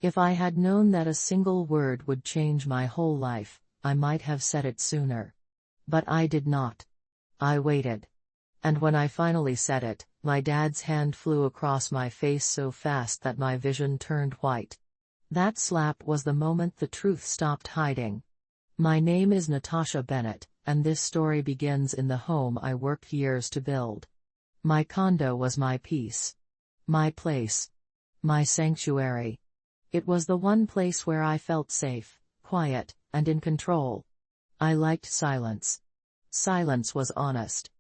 If I had known that a single word would change my whole life, I might have said it sooner. But I did not. I waited. And when I finally said it, my dad's hand flew across my face so fast that my vision turned white. That slap was the moment the truth stopped hiding. My name is Natasha Bennett, and this story begins in the home I worked years to build. My condo was my peace. My place. My sanctuary. It was the one place where I felt safe, quiet, and in control. I liked silence. Silence was honest.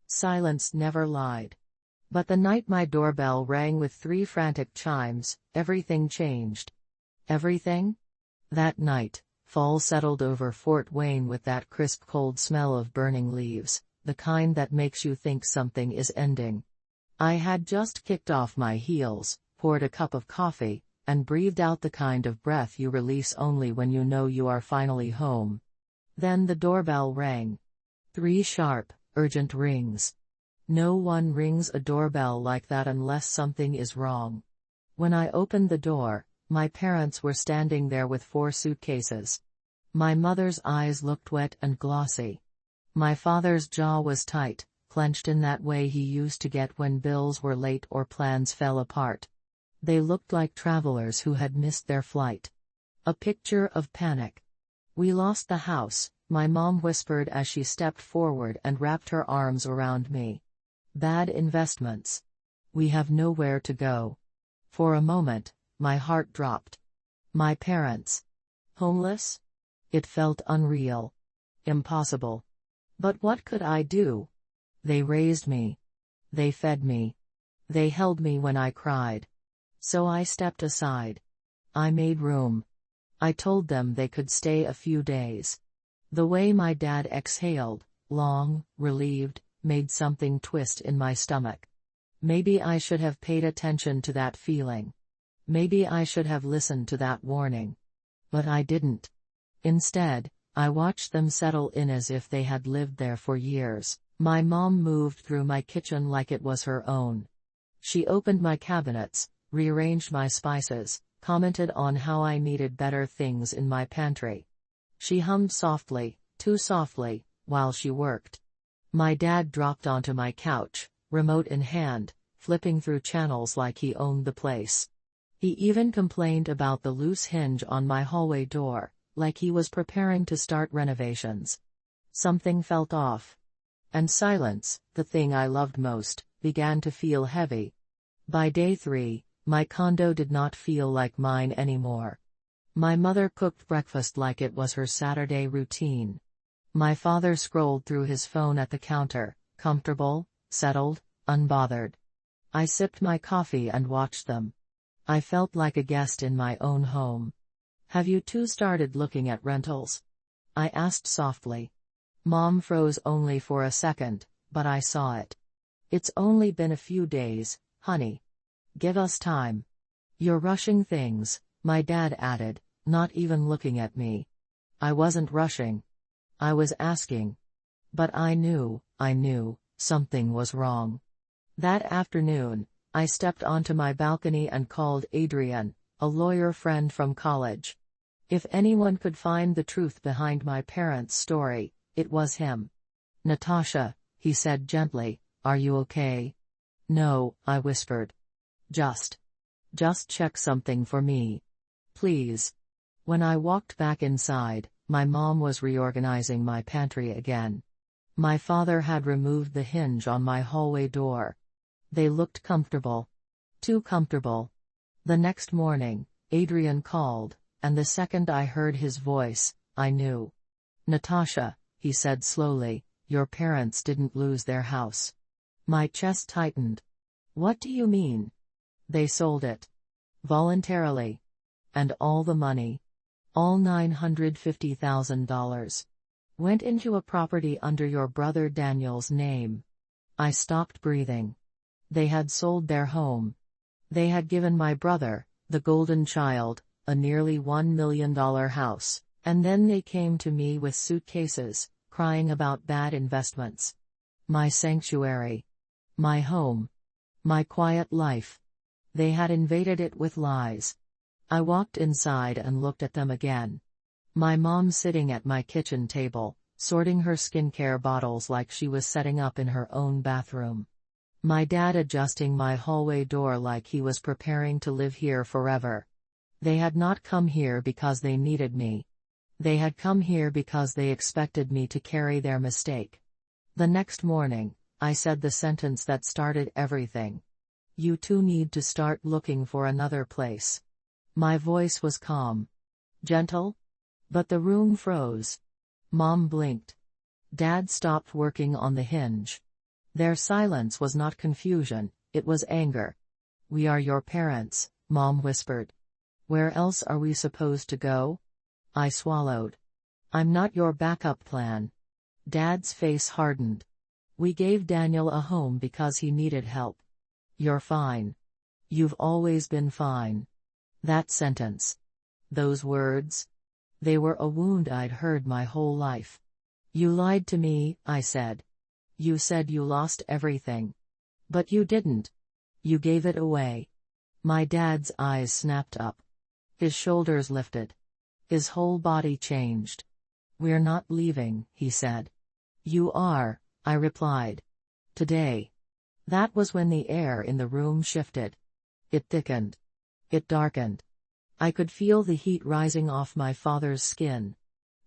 Silence never lied. But the night my doorbell rang with 3 frantic chimes, everything changed. Everything? That night, fall settled over Fort Wayne with that crisp cold smell of burning leaves, the kind that makes you think something is ending. I had just kicked off my heels, poured a cup of coffee, and breathed out the kind of breath you release only when you know you are finally home. Then the doorbell rang. 3 sharp, urgent rings. No one rings a doorbell like that unless something is wrong. When I opened the door, my parents were standing there with 4 suitcases. My mother's eyes looked wet and glossy. My father's jaw was tight, clenched in that way he used to get when bills were late or plans fell apart. They looked like travelers who had missed their flight. A picture of panic. "We lost the house," my mom whispered as she stepped forward and wrapped her arms around me. "Bad investments. We have nowhere to go." For a moment, my heart dropped. My parents. Homeless? It felt unreal. Impossible. But what could I do? They raised me. They fed me. They held me when I cried. So I stepped aside. I made room. I told them they could stay a few days. The way my dad exhaled, long, relieved, made something twist in my stomach. Maybe I should have paid attention to that feeling. Maybe I should have listened to that warning. But I didn't. Instead, I watched them settle in as if they had lived there for years. My mom moved through my kitchen like it was her own. She opened my cabinets, rearranged my spices, commented on how I needed better things in my pantry. She hummed softly, too softly, while she worked. My dad dropped onto my couch, remote in hand, flipping through channels like he owned the place. He even complained about the loose hinge on my hallway door, like he was preparing to start renovations. Something felt off. And silence, the thing I loved most, began to feel heavy. By day 3, my condo did not feel like mine anymore. My mother cooked breakfast like it was her Saturday routine. My father scrolled through his phone at the counter, comfortable, settled, unbothered. I sipped my coffee and watched them. I felt like a guest in my own home. "Have you two started looking at rentals?" I asked softly. Mom froze only for a second, but I saw it. "It's only been a few days, honey. Give us time." "You're rushing things," my dad added, not even looking at me. I wasn't rushing. I was asking. But I knew, something was wrong. That afternoon, I stepped onto my balcony and called Adrian, a lawyer friend from college. If anyone could find the truth behind my parents' story, it was him. "Natasha," he said gently, "are you okay?" "No," I whispered. Just check something for me. Please." When I walked back inside, my mom was reorganizing my pantry again. My father had removed the hinge on my hallway door. They looked comfortable. Too comfortable. The next morning, Adrian called, and the second I heard his voice, I knew. "Natasha," he said slowly, "your parents didn't lose their house." My chest tightened. "What do you mean?" "They sold it. Voluntarily. And all the money. All $950,000. Went into a property under your brother Daniel's name." I stopped breathing. They had sold their home. They had given my brother, the golden child, a nearly $1 million house, and then they came to me with suitcases, crying about bad investments. My sanctuary. My home. My quiet life. They had invaded it with lies. I walked inside and looked at them again. My mom sitting at my kitchen table, sorting her skincare bottles like she was setting up in her own bathroom. My dad adjusting my hallway door like he was preparing to live here forever. They had not come here because they needed me. They had come here because they expected me to carry their mistake. The next morning, I said the sentence that started everything. You two need to start looking for another place. My voice was calm. Gentle? But the room froze. Mom blinked. Dad stopped working on the hinge. Their silence was not confusion, it was anger. We are your parents, Mom whispered. Where else are we supposed to go? I swallowed. I'm not your backup plan. Dad's face hardened. We gave Daniel a home because he needed help. You're fine. You've always been fine. That sentence. Those words. They were a wound I'd heard my whole life. You lied to me, I said. You said you lost everything. But you didn't. You gave it away. My dad's eyes snapped up. His shoulders lifted. His whole body changed. We're not leaving, he said. You are, I replied. Today. That was when the air in the room shifted. It thickened. It darkened. I could feel the heat rising off my father's skin.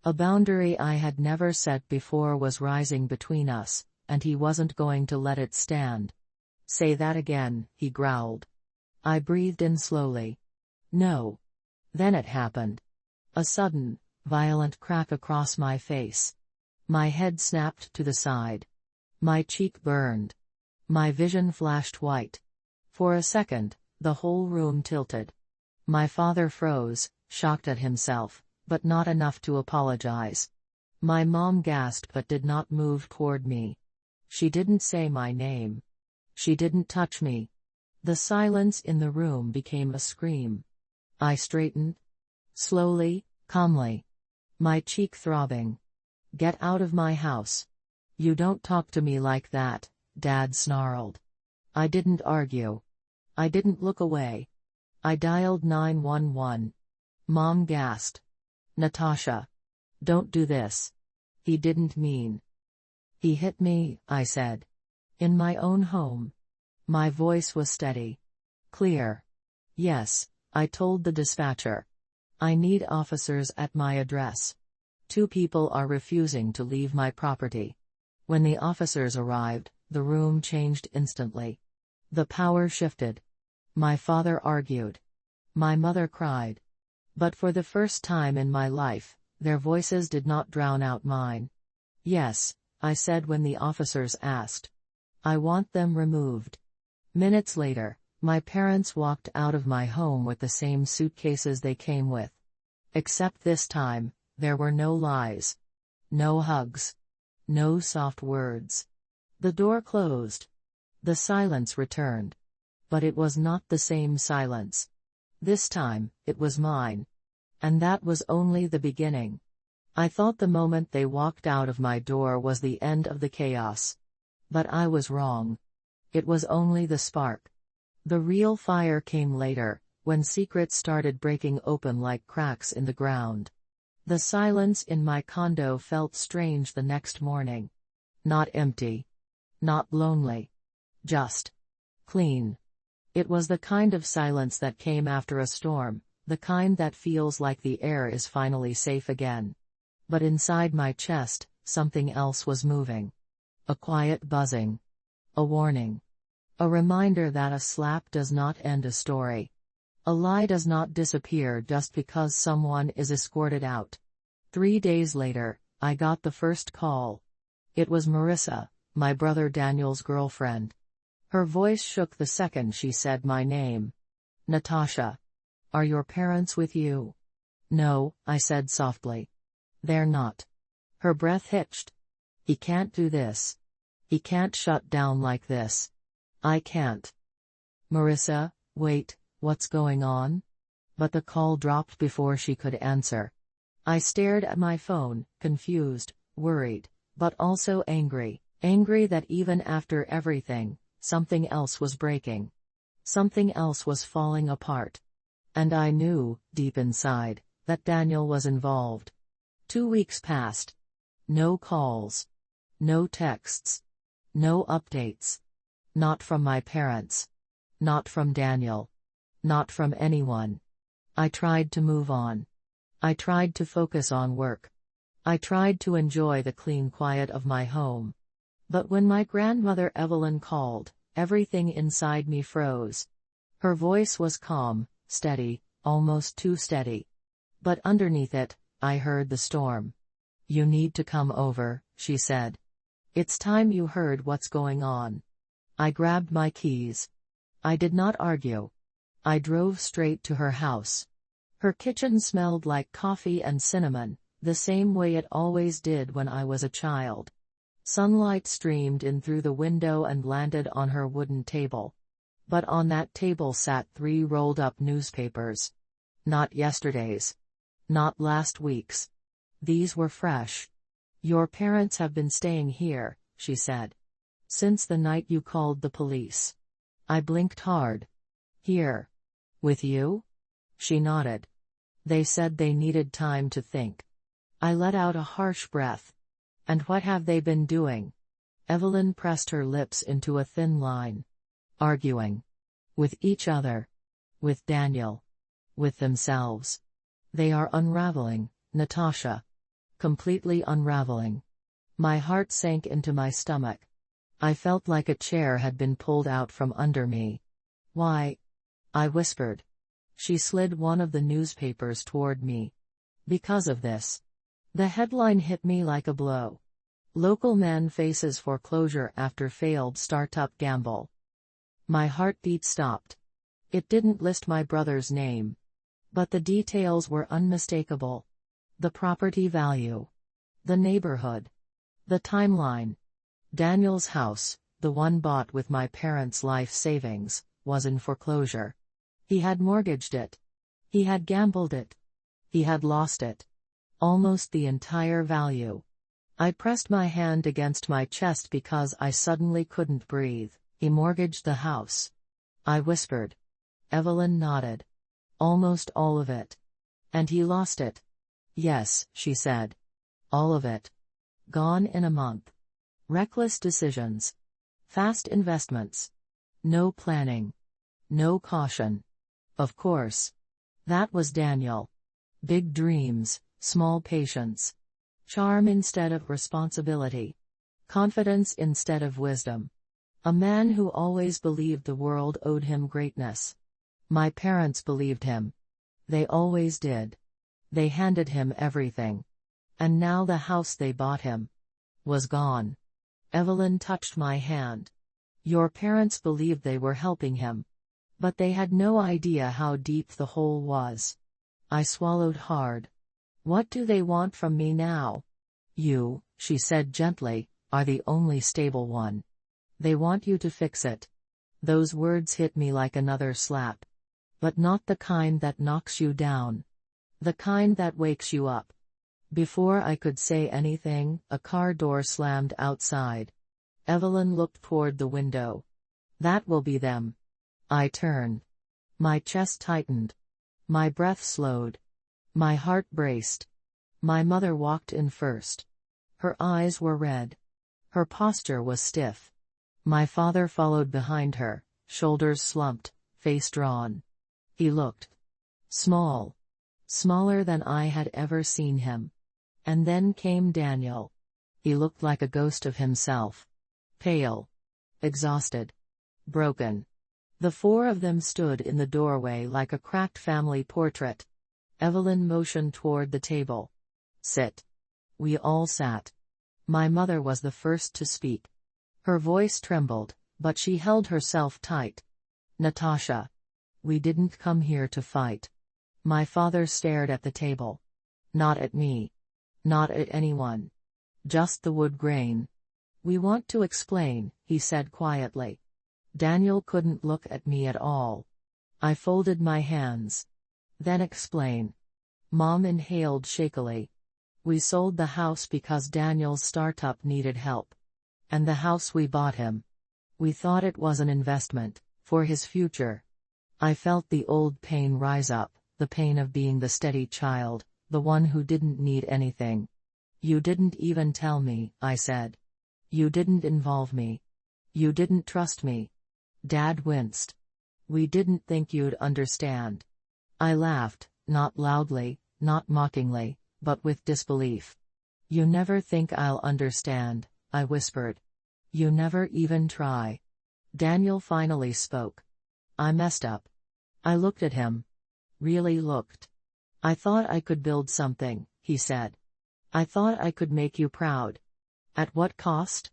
A boundary I had never set before was rising between us, and he wasn't going to let it stand. Say that again, he growled. I breathed in slowly. No. Then it happened. A sudden, violent crack across my face. My head snapped to the side. My cheek burned. My vision flashed white. For a second, the whole room tilted. My father froze, shocked at himself, but not enough to apologize. My mom gasped but did not move toward me. She didn't say my name. She didn't touch me. The silence in the room became a scream. I straightened. Slowly, calmly. My cheek throbbing. Get out of my house. You don't talk to me like that, Dad snarled. I didn't argue. I didn't look away. I dialed 911. Mom gasped. Natasha. Don't do this. He didn't mean. He hit me, I said. In my own home. My voice was steady. Clear. Yes, I told the dispatcher. I need officers at my address. 2 people are refusing to leave my property. When the officers arrived, the room changed instantly. The power shifted. My father argued. My mother cried. But for the first time in my life, their voices did not drown out mine. Yes, I said when the officers asked. I want them removed. Minutes later, my parents walked out of my home with the same suitcases they came with. Except this time, there were no lies. No hugs. No soft words. The door closed. The silence returned. But it was not the same silence. This time, it was mine. And that was only the beginning. I thought the moment they walked out of my door was the end of the chaos. But I was wrong. It was only the spark. The real fire came later, when secrets started breaking open like cracks in the ground. The silence in my condo felt strange the next morning. Not empty. Not lonely. Just clean. It was the kind of silence that came after a storm, the kind that feels like the air is finally safe again. But inside my chest, something else was moving. A quiet buzzing. A warning. A reminder that a slap does not end a story. A lie does not disappear just because someone is escorted out. 3 days later, I got the first call. It was Marissa, my brother Daniel's girlfriend. Her voice shook the second she said my name. Natasha. Are your parents with you? No, I said softly. They're not. Her breath hitched. He can't do this. He can't shut down like this. I can't. Marissa, wait, what's going on? But the call dropped before she could answer. I stared at my phone, confused, worried, but also angry. Angry that even after everything, something else was breaking. Something else was falling apart. And I knew, deep inside, that Daniel was involved. 2 weeks passed. No calls. No texts. No updates. Not from my parents. Not from Daniel. Not from anyone. I tried to move on. I tried to focus on work. I tried to enjoy the clean quiet of my home. But when my grandmother Evelyn called, everything inside me froze. Her voice was calm, steady, almost too steady. But underneath it, I heard the storm. "You need to come over," she said. "It's time you heard what's going on." I grabbed my keys. I did not argue. I drove straight to her house. Her kitchen smelled like coffee and cinnamon, the same way it always did when I was a child. Sunlight streamed in through the window and landed on her wooden table. But on that table sat 3 rolled-up newspapers. Not yesterday's. Not last week's. These were fresh. "Your parents have been staying here," she said. "Since the night you called the police." I blinked hard. "Here? With you?" She nodded. "They said they needed time to think." I let out a harsh breath. "And what have they been doing?" Evelyn pressed her lips into a thin line. "Arguing. With each other. With Daniel. With themselves. They are unraveling, Natasha. Completely unraveling." My heart sank into my stomach. I felt like a chair had been pulled out from under me. "Why?" I whispered. She slid one of the newspapers toward me. "Because of this." The headline hit me like a blow. "Local man faces foreclosure after failed startup gamble." My heartbeat stopped. It didn't list my brother's name. But the details were unmistakable. The property value. The neighborhood. The timeline. Daniel's house, the one bought with my parents' life savings, was in foreclosure. He had mortgaged it. He had gambled it. He had lost it. Almost the entire value. I pressed my hand against my chest because I suddenly couldn't breathe. "He mortgaged the house," I whispered. Evelyn nodded. "Almost all of it." "And he lost it?" "Yes," she said. "All of it. Gone in a month. Reckless decisions. Fast investments. No planning. No caution. Of course. That was Daniel. Big dreams, small patience. Charm instead of responsibility. Confidence instead of wisdom. A man who always believed the world owed him greatness. My parents believed him. They always did. They handed him everything. And now the house they bought him was gone." Evelyn touched my hand. "Your parents believed they were helping him. But they had no idea how deep the hole was." I swallowed hard. "What do they want from me now?" "You," she said gently, "are the only stable one. They want you to fix it." Those words hit me like another slap. But not the kind that knocks you down. The kind that wakes you up. Before I could say anything, a car door slammed outside. Evelyn looked toward the window. "That will be them." I turned. My chest tightened. My breath slowed. My heart braced. My mother walked in first. Her eyes were red. Her posture was stiff. My father followed behind her, shoulders slumped, face drawn. He looked small. Smaller than I had ever seen him. And then came Daniel. He looked like a ghost of himself. Pale. Exhausted. Broken. The 4 of them stood in the doorway like a cracked family portrait. Evelyn motioned toward the table. "Sit." We all sat. My mother was the first to speak. Her voice trembled, but she held herself tight. "Natasha. We didn't come here to fight." My father stared at the table. Not at me. Not at anyone. Just the wood grain. "We want to explain," he said quietly. Daniel couldn't look at me at all. I folded my hands. "Then explain." Mom inhaled shakily. "We sold the house because Daniel's startup needed help. And the house we bought him. We thought it was an investment, for his future. I felt the old pain rise up, the pain of being the steady child, the one who didn't need anything. You didn't even tell me, I said. You didn't involve me. You didn't trust me. Dad winced. We didn't think you'd understand. I laughed, not loudly, not mockingly, but with disbelief. You never think I'll understand, I whispered. You never even try. Daniel finally spoke. I messed up. I looked at him. Really looked. I thought I could build something, he said. I thought I could make you proud. At what cost?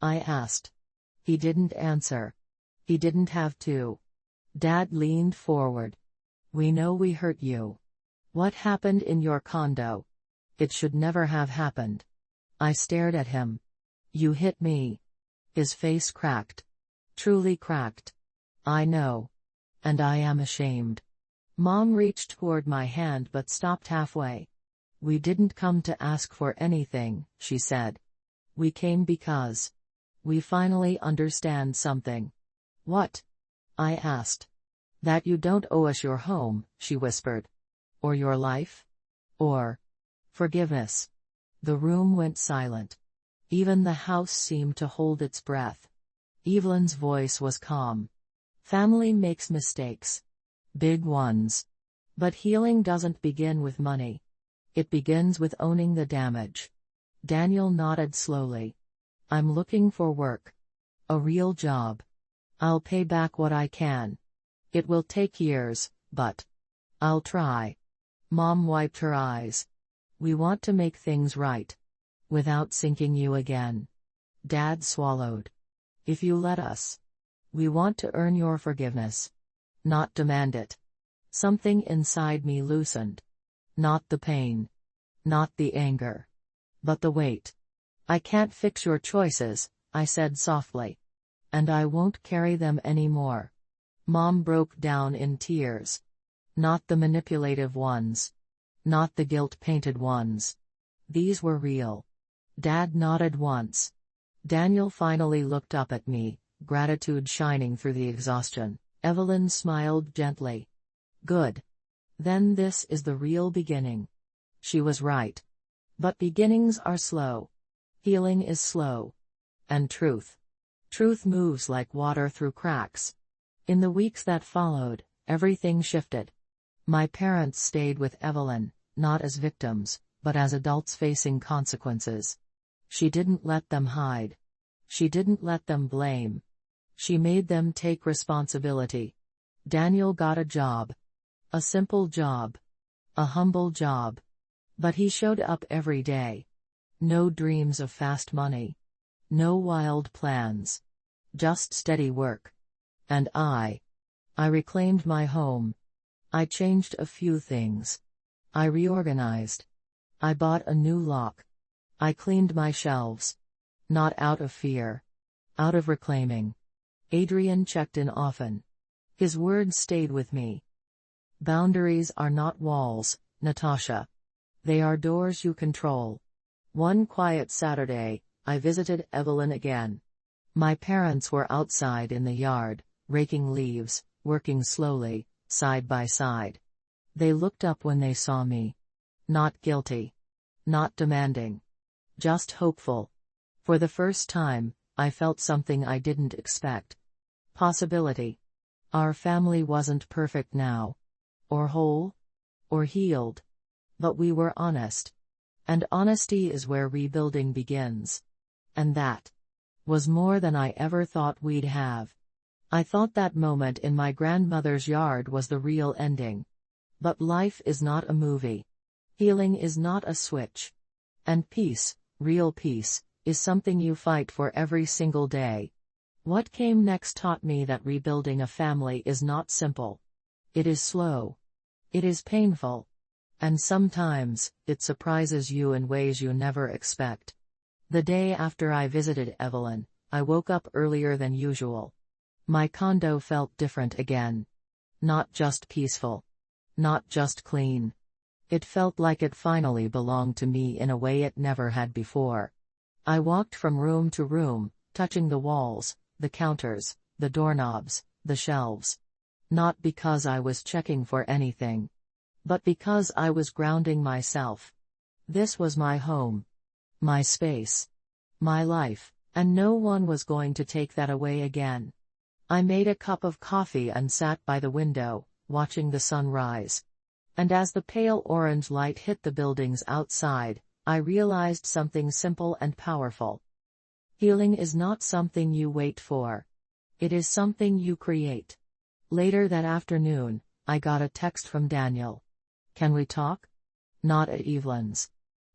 I asked. He didn't answer. He didn't have to. Dad leaned forward. We know we hurt you. What happened in your condo? It should never have happened. I stared at him. You hit me. His face cracked. Truly cracked. I know. And I am ashamed. Mom reached toward my hand but stopped halfway. We didn't come to ask for anything, she said. We came because we finally understand something. What? I asked. That you don't owe us your home, she whispered. Or your life? Or forgiveness. The room went silent. Even the house seemed to hold its breath. Evelyn's voice was calm. Family makes mistakes. Big ones. But healing doesn't begin with money. It begins with owning the damage. Daniel nodded slowly. I'm looking for work. A real job. I'll pay back what I can. It will take years, but I'll try. Mom wiped her eyes. We want to make things right. Without sinking you again. Dad swallowed. If you let us. We want to earn your forgiveness. Not demand it. Something inside me loosened. Not the pain. Not the anger. But the weight. I can't fix your choices, I said softly. And I won't carry them anymore. Mom broke down in tears. Not the manipulative ones. Not the guilt-painted ones. These were real. Dad nodded once. Daniel finally looked up at me, gratitude shining through the exhaustion. Evelyn smiled gently. Good. Then this is the real beginning. She was right. But beginnings are slow. Healing is slow. And truth. Truth moves like water through cracks. In the weeks that followed, everything shifted. My parents stayed with Evelyn, not as victims, but as adults facing consequences. She didn't let them hide. She didn't let them blame. She made them take responsibility. Daniel got a job. A simple job. A humble job. But he showed up every day. No dreams of fast money. No wild plans. Just steady work. And I reclaimed my home. I changed a few things. I reorganized. I bought a new lock. I cleaned my shelves. Not out of fear. Out of reclaiming. Adrian checked in often. His words stayed with me. Boundaries are not walls, Natasha. They are doors you control. One quiet Saturday, I visited Evelyn again. My parents were outside in the yard, raking leaves, working slowly, side by side. They looked up when they saw me. Not guilty. Not demanding. Just hopeful. For the first time, I felt something I didn't expect. Possibility. Our family wasn't perfect now. Or whole. Or healed. But we were honest. And honesty is where rebuilding begins. And that was more than I ever thought we'd have. I thought that moment in my grandmother's yard was the real ending. But life is not a movie. Healing is not a switch. And peace, real peace, is something you fight for every single day. What came next taught me that rebuilding a family is not simple. It is slow. It is painful. And sometimes, it surprises you in ways you never expect. The day after I visited Evelyn, I woke up earlier than usual. My condo felt different again. Not just peaceful. Not just clean. It felt like it finally belonged to me in a way it never had before. I walked from room to room, touching the walls, the counters, the doorknobs, the shelves. Not because I was checking for anything, but because I was grounding myself. This was my home, my space, my life, and no one was going to take that away again. I made a cup of coffee and sat by the window, watching the sun rise. And as the pale orange light hit the buildings outside, I realized something simple and powerful. Healing is not something you wait for. It is something you create. Later that afternoon, I got a text from Daniel. "Can we talk?" Not at Evelyn's.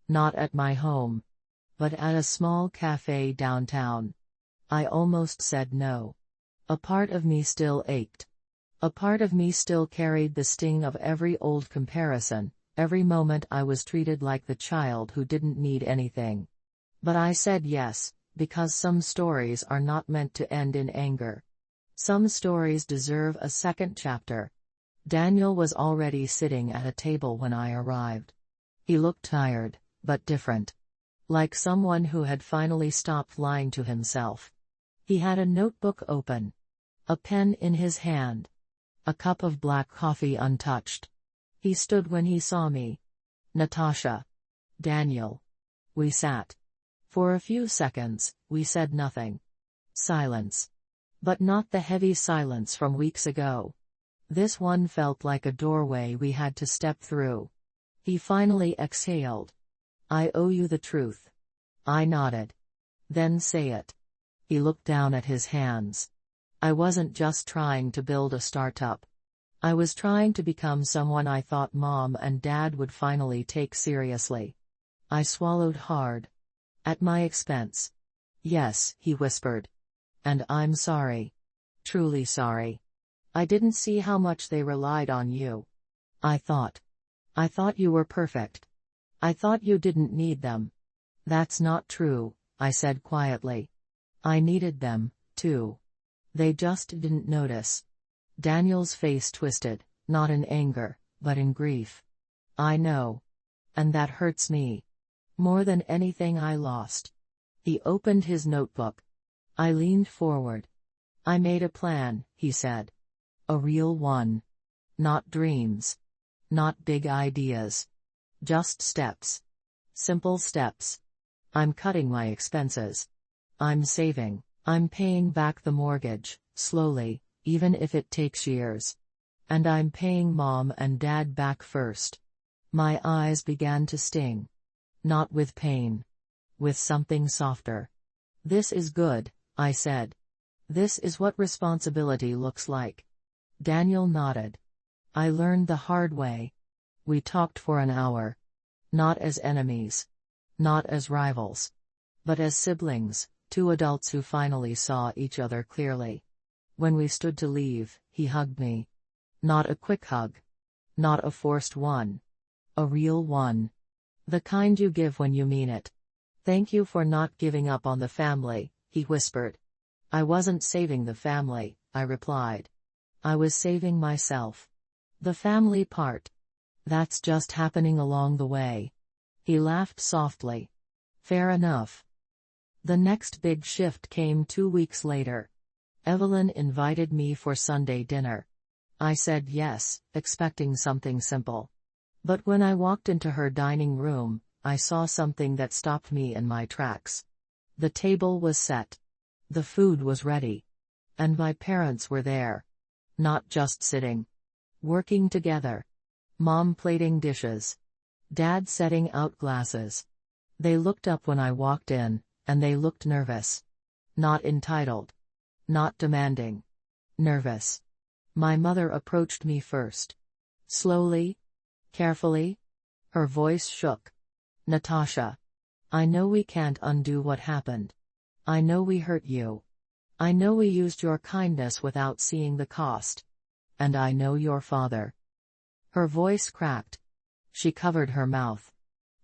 Not at my home. But at a small cafe downtown. I almost said no. A part of me still ached. A part of me still carried the sting of every old comparison, every moment I was treated like the child who didn't need anything. But I said yes, because some stories are not meant to end in anger. Some stories deserve a second chapter. Daniel was already sitting at a table when I arrived. He looked tired, but different. Like someone who had finally stopped lying to himself. He had a notebook open. A pen in his hand. A cup of black coffee untouched. He stood when he saw me. "Natasha." "Daniel." We sat. For a few seconds, we said nothing. Silence. But not the heavy silence from weeks ago. This one felt like a doorway we had to step through. He finally exhaled. "I owe you the truth." I nodded. "Then say it." He looked down at his hands. I wasn't just trying to build a startup. I was trying to become someone I thought Mom and Dad would finally take seriously. I swallowed hard. "At my expense." "Yes," he whispered. "And I'm sorry. Truly sorry. I didn't see how much they relied on you. I thought you were perfect. I thought you didn't need them." "That's not true," I said quietly. "I needed them, too. They just didn't notice." Daniel's face twisted, not in anger, but in grief. "I know. And that hurts me. More than anything I lost." He opened his notebook. I leaned forward. "I made a plan," he said. "A real one. Not dreams. Not big ideas. Just steps. Simple steps. I'm cutting my expenses. I'm saving. I'm paying back the mortgage, slowly, even if it takes years. And I'm paying Mom and Dad back first." My eyes began to sting. Not with pain. With something softer. "This is good," I said. "This is what responsibility looks like." Daniel nodded. "I learned the hard way." We talked for an hour. Not as enemies. Not as rivals. But as siblings, two adults who finally saw each other clearly. When we stood to leave, he hugged me. Not a quick hug. Not a forced one. A real one. The kind you give when you mean it. "Thank you for not giving up on the family," he whispered. "I wasn't saving the family," I replied. "I was saving myself. The family part. That's just happening along the way." He laughed softly. "Fair enough." The next big shift came 2 weeks later. Evelyn invited me for Sunday dinner. I said yes, expecting something simple. But when I walked into her dining room, I saw something that stopped me in my tracks. The table was set. The food was ready. And my parents were there. Not just sitting. Working together. Mom plating dishes. Dad setting out glasses. They looked up when I walked in, and they looked nervous. Not entitled. Not demanding. Nervous. My mother approached me first. Slowly. Carefully. Her voice shook. "Natasha. I know we can't undo what happened. I know we hurt you. I know we used your kindness without seeing the cost. And I know your father." Her voice cracked. She covered her mouth.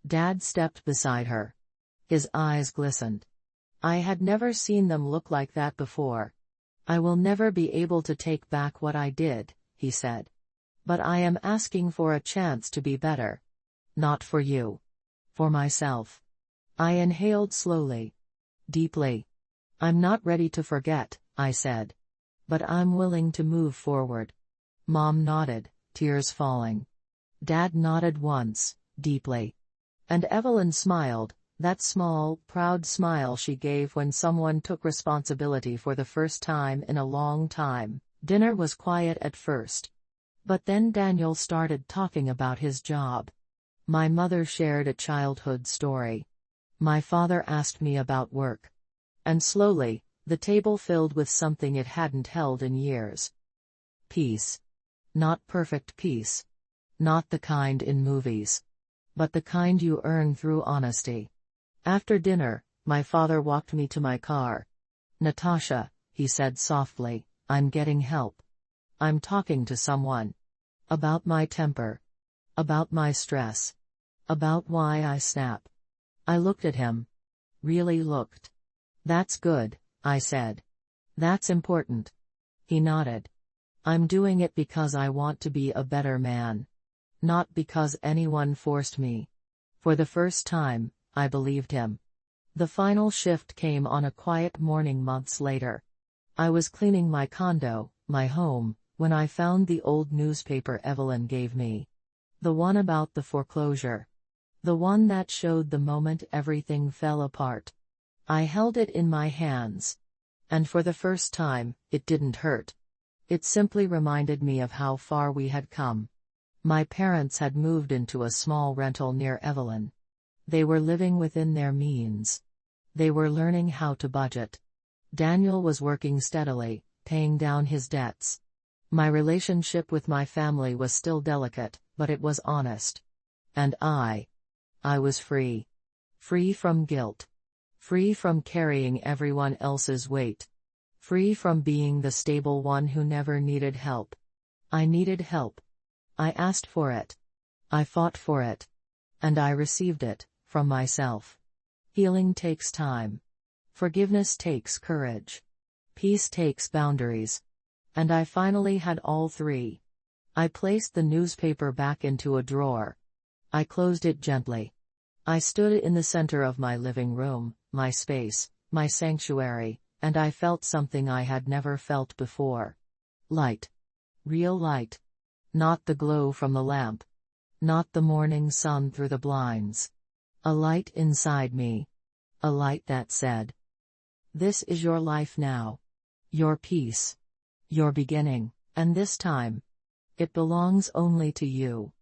Dad stepped beside her. His eyes glistened. I had never seen them look like that before. "I will never be able to take back what I did," he said. "But I am asking for a chance to be better. Not for you. For myself." I inhaled slowly. Deeply. "I'm not ready to forget," I said. "But I'm willing to move forward." Mom nodded, tears falling. Dad nodded once, deeply. And Evelyn smiled, that small, proud smile she gave when someone took responsibility for the first time in a long time. Dinner was quiet at first. But then Daniel started talking about his job. My mother shared a childhood story. My father asked me about work. And slowly, the table filled with something it hadn't held in years. Peace. Not perfect peace. Not the kind in movies. But the kind you earn through honesty. After dinner, my father walked me to my car. "Natasha," he said softly, "I'm getting help. I'm talking to someone. About my temper. About my stress. About why I snap." I looked at him. Really looked. "That's good," I said. "That's important." He nodded. "I'm doing it because I want to be a better man. Not because anyone forced me." For the first time, I believed him. The final shift came on a quiet morning months later. I was cleaning my condo, my home, when I found the old newspaper Evelyn gave me. The one about the foreclosure. The one that showed the moment everything fell apart. I held it in my hands. And for the first time, it didn't hurt. It simply reminded me of how far we had come. My parents had moved into a small rental near Evelyn. They were living within their means. They were learning how to budget. Daniel was working steadily, paying down his debts. My relationship with my family was still delicate, but it was honest. And I was free. Free from guilt. Free from carrying everyone else's weight. Free from being the stable one who never needed help. I needed help. I asked for it. I fought for it. And I received it, from myself. Healing takes time. Forgiveness takes courage. Peace takes boundaries. And I finally had all three. I placed the newspaper back into a drawer. I closed it gently. I stood in the center of my living room, my space, my sanctuary, and I felt something I had never felt before. Light. Real light. Not the glow from the lamp. Not the morning sun through the blinds. A light inside me. A light that said, "This is your life now. Your peace. Your beginning, and this time, it belongs only to you."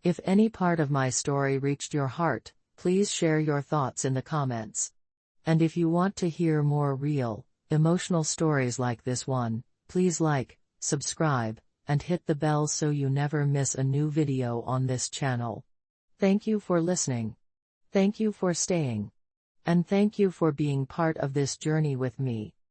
If any part of my story reached your heart, please share your thoughts in the comments. And if you want to hear more real, emotional stories like this one, please like, subscribe, and hit the bell so you never miss a new video on this channel. Thank you for listening. Thank you for staying. And thank you for being part of this journey with me.